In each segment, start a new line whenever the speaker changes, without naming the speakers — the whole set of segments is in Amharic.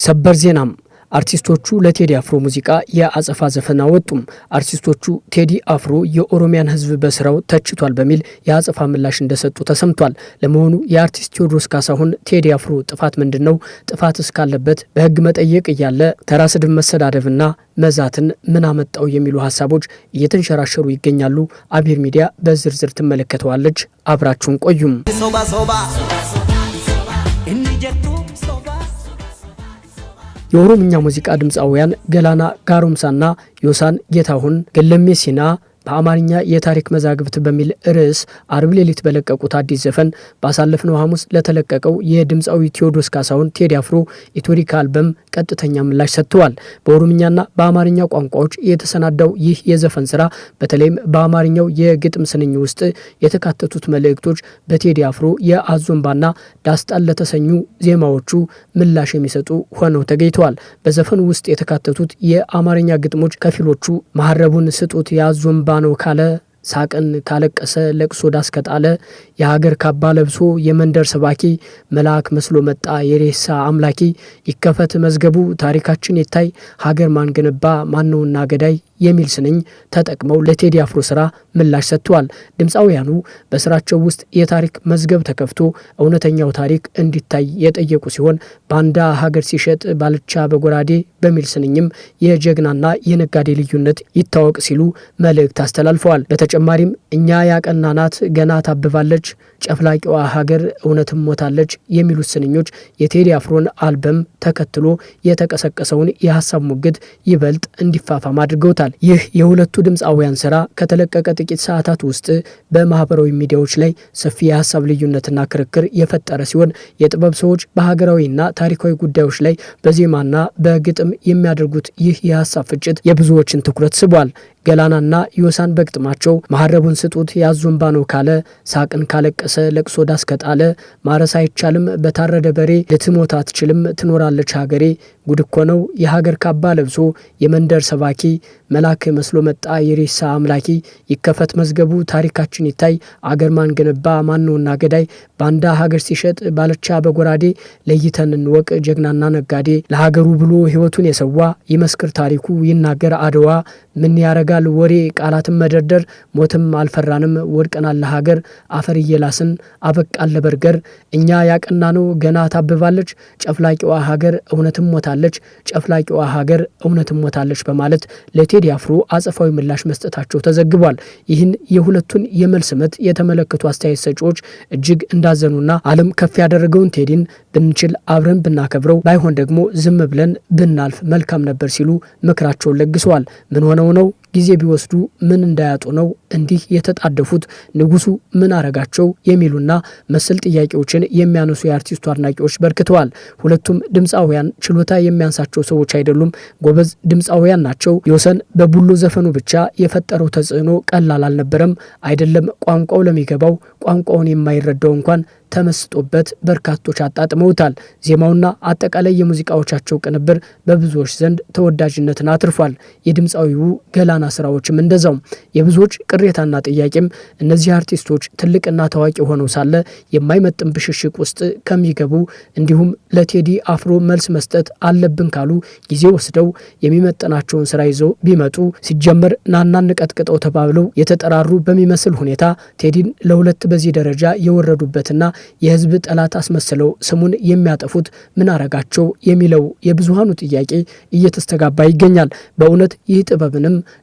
ሰበር ዜናም አርቲስቶቹ ለቴዲ አፍሮ ሙዚቃ የአጸፋ ዘፈን አወጡም። አርቲስቶቹ ቴዲ አፍሮ የኦሮሚያን ሕዝብ በስራው ተችቷል በሚል የአጸፋ ምላሽ እንደሰጡ ተሰምቷል። ለመሆኑ የአርቲስት ቴዎድሮስ ካሳሁን ቴዲ አፍሮ ጥፋት ምንድነው? ጥፋት እስካለበት በሕግ መጠየቅ እያለ ተራ ስድብ መሰዳደብና መዛትን ምን አመጣው የሚሉ ሀሳቦች እየተንሸራሸሩ ይገኛሉ። አቢር ሚዲያ በዝርዝር ትመለከተዋለች። አብራችሁን ቆዩም። የኦሮምኛ ሙዚቃ ድምፃውያን ገላና ጋሮምሳና ዮሳን ጌታሁን ገለሜ ሲና በአማርኛ የታሪክ መዛግብት በሚል ርዕስ አርብ ሌሊት በለቀቁት አዲስ ዘፈን ባሳለፍነው ሐሙስ ለተለቀቀው የድምፃዊ ቴዎድሮስ ካሳሁን ቴዲ አፍሮ ኢትዮሪካ አልበም ቀጥተኛ ምላሽ ሰጥተዋል። በኦሮምኛና በአማርኛ ቋንቋዎች የተሰናዳው ይህ የዘፈን ስራ በተለይም በአማርኛው የግጥም ስንኝ ውስጥ የተካተቱት መልእክቶች በቴዲ አፍሮ የአዞምባና ዳስጣን ለተሰኙ ዜማዎቹ ምላሽ የሚሰጡ ሆነው ተገኝተዋል። በዘፈኑ ውስጥ የተካተቱት የአማርኛ ግጥሞች ከፊሎቹ መሐረቡን ስጡት የአዞምባ ነው ካለ ሳቅን ካለቀሰ ለቅሶ ዳስ ከጣለ የሀገር ካባ ለብሶ የመንደር ሰባኪ መልአክ መስሎ መጣ የሬሳ አምላኪ ይከፈት መዝገቡ ታሪካችን ይታይ ሀገር ማን ገነባ ማነውና ገዳይ የሚል ስንኝ ተጠቅመው ለቴዲ አፍሮ ስራ ምላሽ ሰጥተዋል። ድምፃውያኑ በስራቸው ውስጥ የታሪክ መዝገብ ተከፍቶ እውነተኛው ታሪክ እንዲታይ የጠየቁ ሲሆን ባንዳ ሀገር ሲሸጥ ባልቻ በጎራዴ በሚል ስንኝም የጀግናና የነጋዴ ልዩነት ይታወቅ ሲሉ መልእክት አስተላልፈዋል። በተጨማሪም እኛ ያቀናናት ገና ታብባለች ጨፍላቂዋ ሀገር እውነትም ሞታለች የሚሉት ስንኞች የቴዲ አፍሮን አልበም ተከትሎ የተቀሰቀሰውን የሀሳብ ሙግት ይበልጥ እንዲፋፋም አድርገውታል። ይህ የሁለቱ ድምፃውያን ስራ ከተለቀቀ ጥቂት ሰዓታት ውስጥ በማህበራዊ ሚዲያዎች ላይ ሰፊ የሀሳብ ልዩነትና ክርክር የፈጠረ ሲሆን የጥበብ ሰዎች በሀገራዊና ታሪካዊ ጉዳዮች ላይ በዜማና በግጥም የሚያደርጉት ይህ የሀሳብ ፍጭት የብዙዎችን ትኩረት ስቧል። ገላናና ዮሳን በግጥማቸው መሐረቡን ስጡት ያዞምባ ነው ካለ ሳቅን ካለቀሰ ለቅሶ ዳስ ከጣለ ማረስ አይቻልም በታረደ በሬ ልትሞት አትችልም ትኖራለች ሀገሬ ጉድ እኮ ነው የሀገር ካባ ለብሶ የመንደር ሰባኪ መልአክ መስሎ መጣ የሬሳ አምላኪ ይከፈት መዝገቡ ታሪካችን ይታይ አገር ማን ገነባ ማነውና ገዳይ ባንዳ ሀገር ሲሸጥ ባልቻ በጎራዴ ለይተን እንወቅ ጀግናና ነጋዴ ለሀገሩ ብሎ ሕይወቱን የሰዋ ይመስክር ታሪኩ ይናገር አድዋ ምን ያረጋል ወሬ ቃላትን መደርደር ሞትም አልፈራንም ወድቀናል ለሀገር አፈር እየላስን አበቃል ለበርገር እኛ ያቀና ነው ገና ታብባለች ጨፍላቂዋ ሀገር እውነትም ሞታለች ጨፍላቂዋ ሀገር እውነትም ሞታለች በማለት ለቴዲ አፍሮ አጸፋዊ ምላሽ መስጠታቸው ተዘግቧል። ይህን የሁለቱን የመልስ ምት የተመለከቱ አስተያየት ሰጪዎች እጅግ እንዳዘኑና ዓለም ከፍ ያደረገውን ቴዲን ብንችል አብረን ብናከብረው ባይሆን ደግሞ ዝም ብለን ብናልፍ መልካም ነበር ሲሉ ምክራቸውን ለግሰዋል። ምን ሆነው ነው ጊዜ ቢወስዱ ምን እንዳያጡ ነው እንዲህ የተጣደፉት ንጉሱ ምን አረጋቸው የሚሉና መሰል ጥያቄዎችን የሚያነሱ የአርቲስቱ አድናቂዎች በርክተዋል። ሁለቱም ድምፃውያን ችሎታ የሚያንሳቸው ሰዎች አይደሉም፣ ጎበዝ ድምፃውያን ናቸው። ዮሰን በቡሎ ዘፈኑ ብቻ የፈጠረው ተጽዕኖ ቀላል አልነበረም። አይደለም ቋንቋው ለሚገባው ቋንቋውን የማይረዳው እንኳን ተመስጦበት በርካቶች አጣጥመውታል። ዜማውና አጠቃላይ የሙዚቃዎቻቸው ቅንብር በብዙዎች ዘንድ ተወዳጅነትን አትርፏል። የድምፃዊው ገላና ስራዎችም እንደዛው። የብዙዎች ቅሬታና ጥያቄም እነዚህ አርቲስቶች ትልቅና ታዋቂ ሆነው ሳለ የማይመጥን ብሽሽቅ ውስጥ ከሚገቡ እንዲሁም ለቴዲ አፍሮ መልስ መስጠት አለብን ካሉ ጊዜ ወስደው የሚመጥናቸውን ስራ ይዘው ቢመጡ ሲጀመር ናናን ቀጥቀጠው ተባብለው የተጠራሩ በሚመስል ሁኔታ ቴዲን ለሁለት በዚህ ደረጃ የወረዱበትና የህዝብ ጠላት አስመስለው ስሙን የሚያጠፉት ምን አረጋቸው የሚለው የብዙሃኑ ጥያቄ እየተስተጋባ ይገኛል። በእውነት ይህ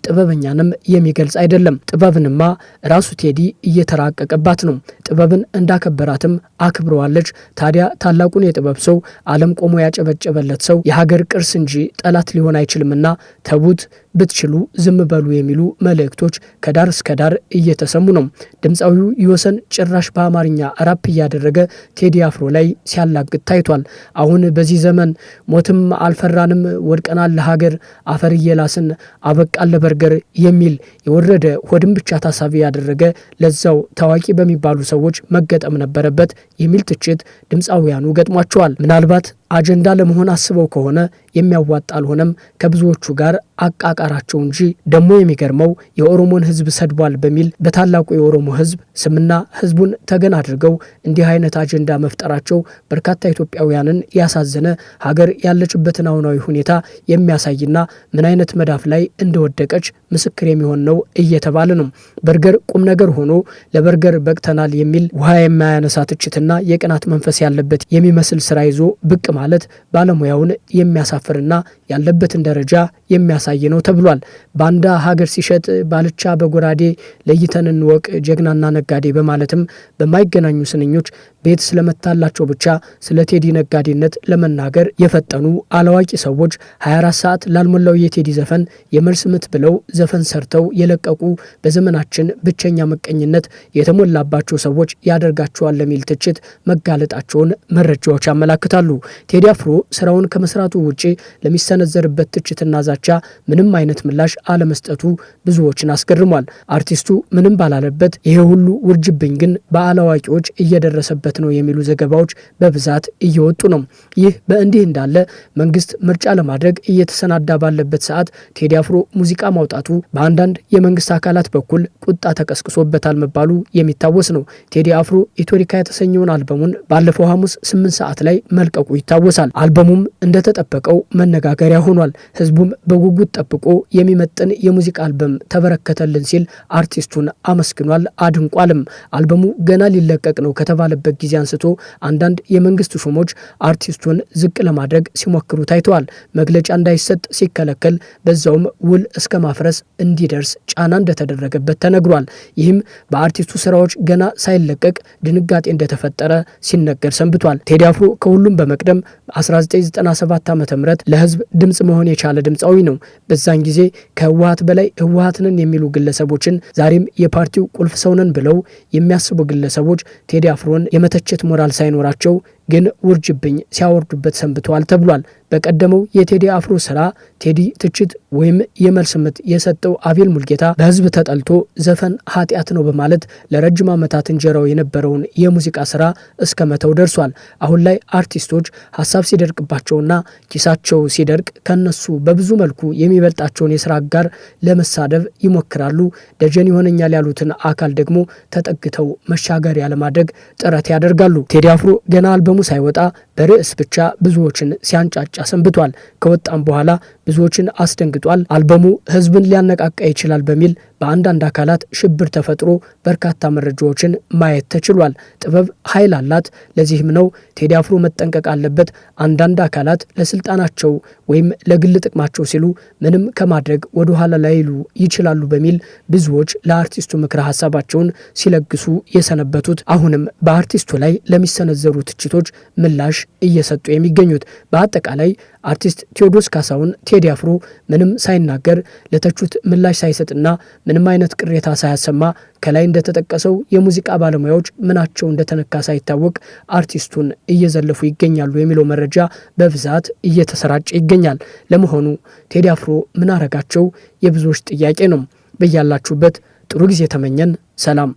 ጥበበኛንም የሚገልጽ አይደለም። ጥበብንማ ራሱ ቴዲ እየተራቀቀባት ነው። ጥበብን እንዳከበራትም አክብረዋለች። ታዲያ ታላቁን የጥበብ ሰው ዓለም ቆሞ ያጨበጨበለት ሰው የሀገር ቅርስ እንጂ ጠላት ሊሆን አይችልምና ተቡት ብትችሉ ዝም በሉ የሚሉ መልእክቶች ከዳር እስከ ዳር እየተሰሙ ነው። ድምፃዊው ዮሰን ጭራሽ በአማርኛ ራፕ እያደረገ ቴዲ አፍሮ ላይ ሲያላግጥ ታይቷል። አሁን በዚህ ዘመን ሞትም አልፈራንም ወድቀናል ለሀገር አፈር እየላስን አበቃል ለበርገር የሚል የወረደ ሆድም ብቻ ታሳቢ ያደረገ ለዛው ታዋቂ በሚባሉ ሰዎች መገጠም ነበረበት የሚል ትችት ድምፃውያኑ ገጥሟቸዋል። ምናልባት አጀንዳ ለመሆን አስበው ከሆነ የሚያዋጣ አልሆነም ከብዙዎቹ ጋር አቃቃራቸው እንጂ። ደሞ የሚገርመው የኦሮሞን ሕዝብ ሰድቧል በሚል በታላቁ የኦሮሞ ሕዝብ ስምና ሕዝቡን ተገን አድርገው እንዲህ አይነት አጀንዳ መፍጠራቸው በርካታ ኢትዮጵያውያንን ያሳዘነ፣ ሀገር ያለችበትን አሁናዊ ሁኔታ የሚያሳይና ምን አይነት መዳፍ ላይ እንደወደቀች ምስክር የሚሆን ነው እየተባለ ነው። በርገር ቁም ነገር ሆኖ ለበርገር በቅተናል የሚል ውሃ የማያነሳ ትችትና የቅናት መንፈስ ያለበት የሚመስል ስራ ይዞ ብቅ ማለት ባለሙያውን የሚያሳፍርና ያለበትን ደረጃ የሚያሳይ ነው ተብሏል። ባንዳ ሀገር ሲሸጥ ባልቻ በጎራዴ ለይተን እንወቅ ጀግናና ነጋዴ በማለትም በማይገናኙ ስንኞች ቤት ስለመታላቸው ብቻ ስለ ቴዲ ነጋዴነት ለመናገር የፈጠኑ አላዋቂ ሰዎች 24 ሰዓት ላልሞላው የቴዲ ዘፈን የመልስ ምት ብለው ዘፈን ሰርተው የለቀቁ በዘመናችን ብቸኛ መቀኝነት የተሞላባቸው ሰዎች ያደርጋቸዋል ለሚል ትችት መጋለጣቸውን መረጃዎች ያመላክታሉ። ቴዲ አፍሮ ስራውን ከመስራቱ ውጪ ለሚሰነዘርበት ትችትና ዛቻ ምንም አይነት ምላሽ አለመስጠቱ ብዙዎችን አስገርሟል። አርቲስቱ ምንም ባላለበት ይሄ ሁሉ ውርጅብኝ ግን በአላዋቂዎች እየደረሰበት ነው የሚሉ ዘገባዎች በብዛት እየወጡ ነው። ይህ በእንዲህ እንዳለ መንግስት ምርጫ ለማድረግ እየተሰናዳ ባለበት ሰዓት ቴዲ አፍሮ ሙዚቃ ማውጣቱ በአንዳንድ የመንግስት አካላት በኩል ቁጣ ተቀስቅሶበታል መባሉ የሚታወስ ነው። ቴዲ አፍሮ ኢትዮሪካ የተሰኘውን አልበሙን ባለፈው ሐሙስ 8 ሰዓት ላይ መልቀቁ ይታወሳል። አልበሙም እንደተጠበቀው መነጋገሪያ ሆኗል። ህዝቡም በጉጉት ጠብቆ የሚመጥን የሙዚቃ አልበም ተበረከተልን ሲል አርቲስቱን አመስግኗል፣ አድንቋልም። አልበሙ ገና ሊለቀቅ ነው ከተባለበት ጊዜ አንስቶ አንዳንድ የመንግስት ሹሞች አርቲስቱን ዝቅ ለማድረግ ሲሞክሩ ታይተዋል። መግለጫ እንዳይሰጥ ሲከለከል በዛውም ውል እስከ ማፍረስ እንዲደርስ ጫና እንደተደረገበት ተነግሯል። ይህም በአርቲስቱ ስራዎች ገና ሳይለቀቅ ድንጋጤ እንደተፈጠረ ሲነገር ሰንብቷል። ቴዲ አፍሮ ከሁሉም በመቅደም 1997 ዓ.ም ለህዝብ ድምጽ መሆን የቻለ ድምፃዊ ነው። በዛን ጊዜ ከህወሓት በላይ ህወሓት ነን የሚሉ ግለሰቦችን ዛሬም የፓርቲው ቁልፍ ሰው ነን ብለው የሚያስቡ ግለሰቦች ቴዲ አፍሮን የመተቸት ሞራል ሳይኖራቸው ግን ውርጅብኝ ሲያወርዱበት ሰንብተዋል ተብሏል። በቀደመው የቴዲ አፍሮ ስራ ቴዲ ትችት ወይም የመልስ ምት የሰጠው አቤል ሙልጌታ በህዝብ ተጠልቶ ዘፈን ኃጢአት ነው በማለት ለረጅም ዓመታት እንጀራው የነበረውን የሙዚቃ ስራ እስከ መተው ደርሷል። አሁን ላይ አርቲስቶች ሀሳብ ሲደርቅባቸውና ኪሳቸው ሲደርቅ ከነሱ በብዙ መልኩ የሚበልጣቸውን የስራ አጋር ለመሳደብ ይሞክራሉ። ደጀን ይሆነኛል ያሉትን አካል ደግሞ ተጠግተው መሻገሪያ ለማድረግ ጥረት ያደርጋሉ። ቴዲ አፍሮ ገና አልበሙ ሳይወጣ በርዕስ ብቻ ብዙዎችን ሲያንጫጫ ሰንብቷል። ከወጣም በኋላ ብዙዎችን አስደንግጧል። አልበሙ ህዝብን ሊያነቃቃ ይችላል በሚል በአንዳንድ አካላት ሽብር ተፈጥሮ በርካታ መረጃዎችን ማየት ተችሏል። ጥበብ ኃይል አላት። ለዚህም ነው ቴዲ አፍሮ መጠንቀቅ አለበት። አንዳንድ አካላት ለስልጣናቸው ወይም ለግል ጥቅማቸው ሲሉ ምንም ከማድረግ ወደ ኋላ ላይሉ ይችላሉ በሚል ብዙዎች ለአርቲስቱ ምክረ ሀሳባቸውን ሲለግሱ የሰነበቱት አሁንም በአርቲስቱ ላይ ለሚሰነዘሩ ትችቶች ምላሽ እየሰጡ የሚገኙት። በአጠቃላይ አርቲስት ቴዎድሮስ ካሳሁን ቴዲ አፍሮ ምንም ሳይናገር ለተቹት ምላሽ ሳይሰጥና ምንም አይነት ቅሬታ ሳያሰማ ከላይ እንደተጠቀሰው የሙዚቃ ባለሙያዎች ምናቸው እንደተነካ ሳይታወቅ አርቲስቱን እየዘለፉ ይገኛሉ የሚለው መረጃ በብዛት እየተሰራጨ ይገኛል። ለመሆኑ ቴዲ አፍሮ ምን አረጋቸው? የብዙዎች ጥያቄ ነው። በያላችሁበት ጥሩ ጊዜ ተመኘን። ሰላም።